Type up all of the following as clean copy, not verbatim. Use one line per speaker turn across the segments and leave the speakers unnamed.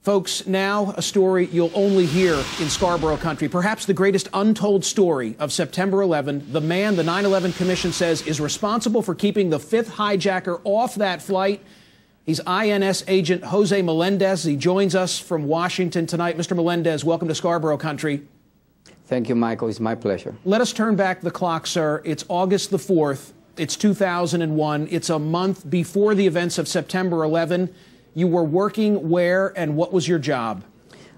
Folks, now a story you'll only hear in Scarborough country, perhaps the greatest untold story of September 11. The man the 9/11 Commission says is responsible for keeping the fifth hijacker off that flight. He's INS agent Jose Melendez. He joins us from Washington tonight. Mr. Melendez, welcome to Scarborough country.
Thank you, Michael. It's my pleasure.
Let us turn back the clock, sir. It's August the 4th. It's 2001. It's a month before the events of September 11. You were working where and what was your job?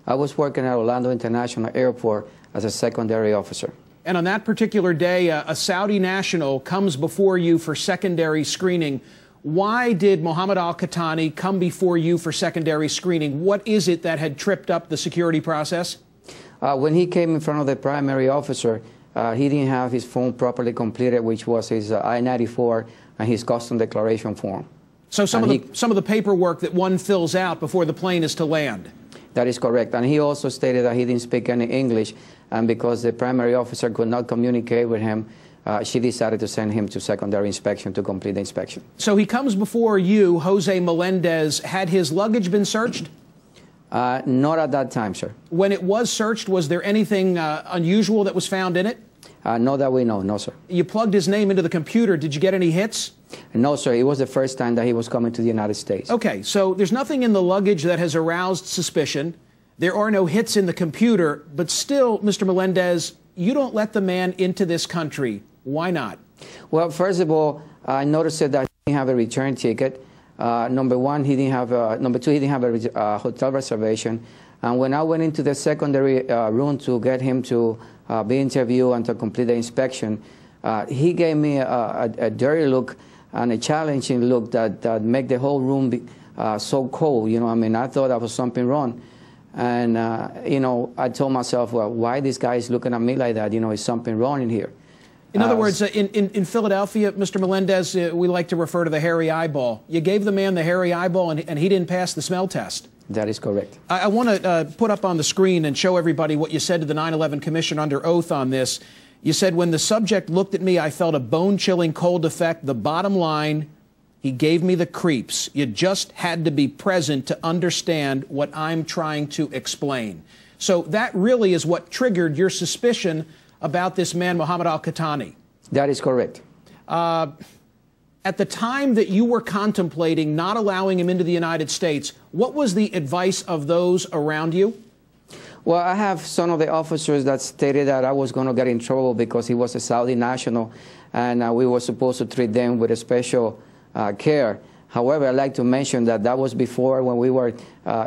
I was working at Orlando International Airport as a secondary officer.
And on that particular day, a Saudi national comes before you for secondary screening. Why did Mohammed al-Qahtani come before you for secondary screening? What is it that had tripped up the security process?
When he came in front of the primary officer, he didn't have his form properly completed, which was his I-94 and his custom declaration form.
So some of the paperwork that one fills out before the plane is to land.
That is correct. And he also stated that he didn't speak any English, and because the primary officer could not communicate with him, she decided to send him to secondary inspection to complete the inspection.
So he comes before you, Jose Melendez. Had his luggage been searched?
Not at that time, sir.
When it was searched, was there anything unusual that was found in it?
Not that we know, no, sir.
You plugged his name into the computer. Did you get any hits?
No, sir. It was the first time that he was coming to the United States.
Okay, so there's nothing in the luggage that has aroused suspicion. There are no hits in the computer, but still, Mr. Melendez, you don't let the man into this country. Why not?
Well, first of all, I noticed that he didn't have a return ticket. Number one, he didn't have number two, he didn't have a hotel reservation. And when I went into the secondary room to get him to be interviewed and to complete the inspection, he gave me a dirty look and a challenging look that made the whole room be, so cold. You know, I mean, I thought there was something wrong. And, you know, I told myself, well, why this guy is looking at me like that? You know, is something wrong in here?
In other words, in Philadelphia, Mr. Melendez, we like to refer to the hairy eyeball. You gave the man the hairy eyeball, and he didn't pass the smell test.
That is correct.
I want to put up on the screen and show everybody what you said to the 9/11 Commission under oath on this. You said, when the subject looked at me, I felt a bone-chilling cold effect. The bottom line, he gave me the creeps. You just had to be present to understand what I'm trying to explain. So that really is what triggered your suspicion about this man, Mohammed al-Qahtani.
That is correct.
At the time that you were contemplating not allowing him into the United States, what was the advice of those around you?
Well, I have some of the officers that stated that I was going to get in trouble because he was a Saudi national, and we were supposed to treat them with a special care. However, I'd like to mention that that was before when we were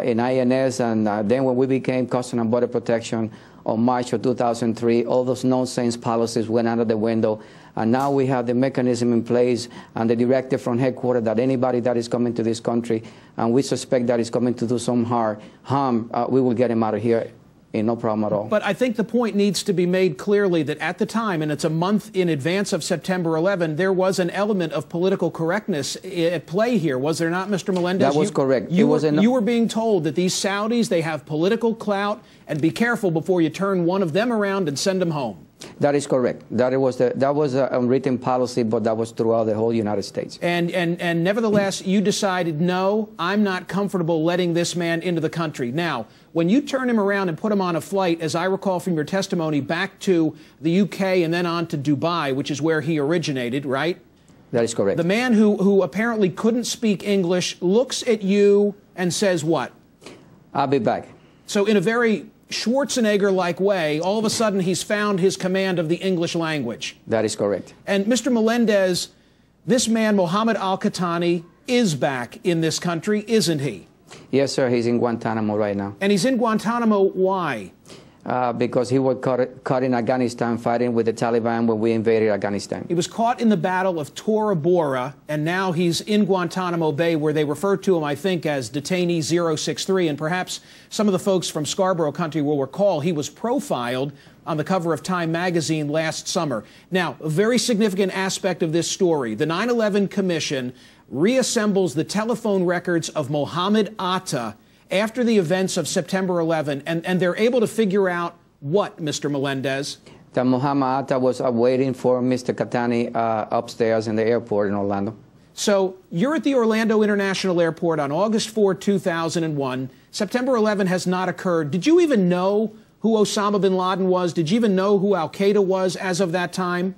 in INS, and then when we became Customs and Border Protection on March of 2003, all those nonsense policies went out of the window. And now we have the mechanism in place and the directive from headquarters that anybody that is coming to this country, and we suspect that is coming to do some harm, we will get him out of here. No problem at all.
But I think the point needs to be made clearly that at the time, and it's a month in advance of September 11, there was an element of political correctness at play here, was there not, Mr. Melendez?
That was correct.
You were being told that these Saudis, they have political clout, and be careful before you turn one of them around and send them home.
That is correct. That was a unwritten policy, but that was throughout the whole United States.
And nevertheless, you decided, no, I'm not comfortable letting this man into the country. Now, when you turn him around and put him on a flight, as I recall from your testimony, back to the UK and then on to Dubai, which is where he originated, right?
That is correct.
The man who apparently couldn't speak English looks at you and says what?
I'll be back.
So in a very Schwarzenegger-like way, all of a sudden he's found his command of the English language.
That is correct.
And Mr. Melendez, this man, Mohammed al-Qahtani, is back in this country, isn't he?
Yes, sir. He's in Guantanamo right now.
And he's in Guantanamo, why?
Because he was caught in Afghanistan fighting with the Taliban when we invaded Afghanistan.
He was caught in the Battle of Tora Bora, and now he's in Guantanamo Bay, where they refer to him, I think, as Detainee 063. And perhaps some of the folks from Scarborough country will recall he was profiled on the cover of Time magazine last summer. Now, a very significant aspect of this story, the 9/11 Commission reassembles the telephone records of Mohammed Atta after the events of September 11, and they're able to figure out what, Mr. Melendez?
That Mohammed Atta was waiting for Mr. Qahtani upstairs in the airport in Orlando.
So you're at the Orlando International Airport on August 4, 2001. September 11 has not occurred. Did you even know who Osama bin Laden was? Did you even know who Al-Qaeda was as of that time?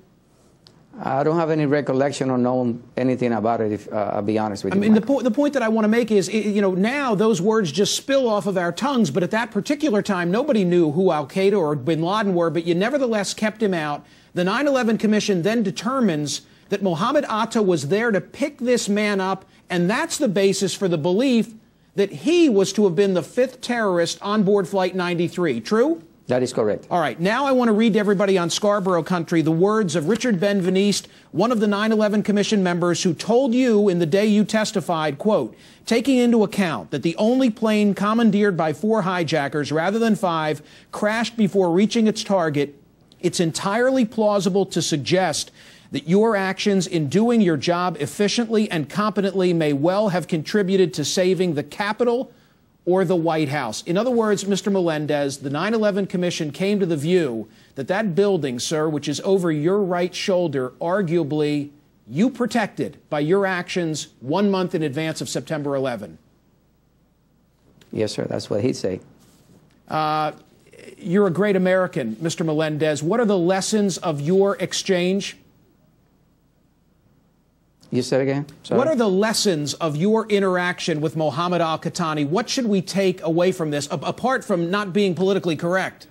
I don't have any recollection or know anything about it, if I'll be honest with you.
I mean, the point that I want to make is, you know, now those words just spill off of our tongues, but at that particular time, nobody knew who Al-Qaeda or bin Laden were, but you nevertheless kept him out. The 9/11 Commission then determines that Mohammed Atta was there to pick this man up, and that's the basis for the belief that he was to have been the fifth terrorist on board Flight 93. True?
That is correct.
All right. Now I want to read to everybody on Scarborough Country the words of Richard Ben-Veniste, one of the 9/11 Commission members who told you in the day you testified, quote, taking into account that the only plane commandeered by 4 hijackers rather than 5 crashed before reaching its target, it's entirely plausible to suggest that your actions in doing your job efficiently and competently may well have contributed to saving the Capitol or the White House. In other words, Mr. Melendez, the 9/11 Commission came to the view that that building, sir, which is over your right shoulder, arguably you protected by your actions 1 month in advance of September 11.
Yes, sir. That's what he'd say.
You're a great American, Mr. Melendez. What are the lessons of your exchange?
You said again? Sorry.
What are the lessons of your interaction with Mohammed al-Qahtani? What should we take away from this, apart from not being politically correct?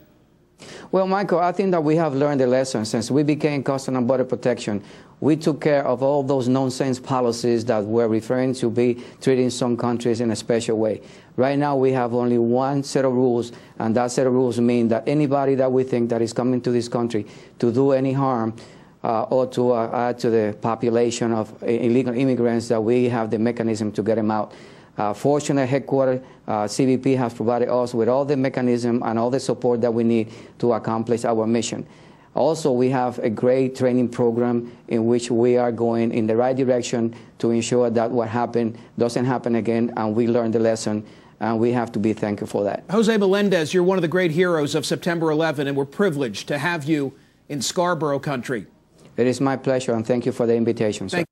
Well, Michael, I think that we have learned the lesson since we became Customs and Border Protection. We took care of all those nonsense policies that were referring to be treating some countries in a special way. Right now, we have only one set of rules, and that set of rules mean that anybody that we think that is coming to this country to do any harm or to add to the population of illegal immigrants, that we have the mechanism to get them out. Fortunately, headquarters, CBP has provided us with all the mechanism and all the support that we need to accomplish our mission. Also, we have a great training program in which we are going in the right direction to ensure that what happened doesn't happen again, and we learned the lesson, and we have to be thankful for that.
Jose Melendez, you're one of the great heroes of September 11, and we're privileged to have you in Scarborough Country.
It is my pleasure, and thank you for the invitation, sir.